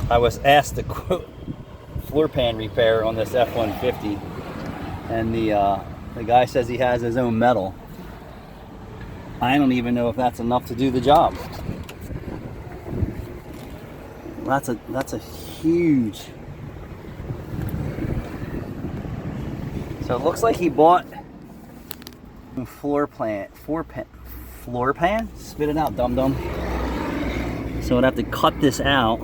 I was asked to quote floor pan repair on this F150, and the guy says he has his own metal. I don't even know if that's enough to do the job. That's a huge. So it looks like he bought floor pan. Spit it out, dum dum. So I'd have to cut this out.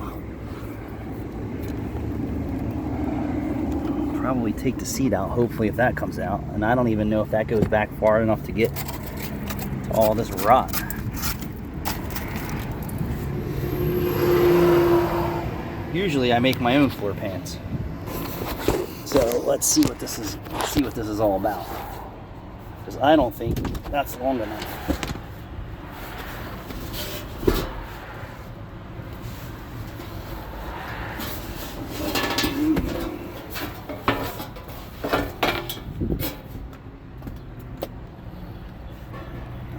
Probably take the seat out, hopefully, if that comes out. And I don't even know if that goes back far enough to get to all this rot. Usually I make my own floor pans. So let's see what this is. See what this is all about. Because I don't think that's long enough.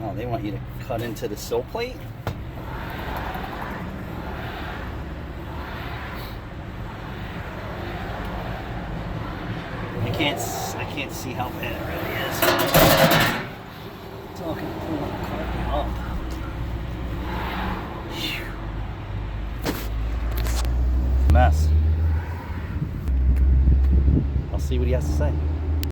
Oh, they want you to cut into the sill plate? I can't see how bad it really is. It's all gonna pull the carpet up. Mess. I'll see what he has to say.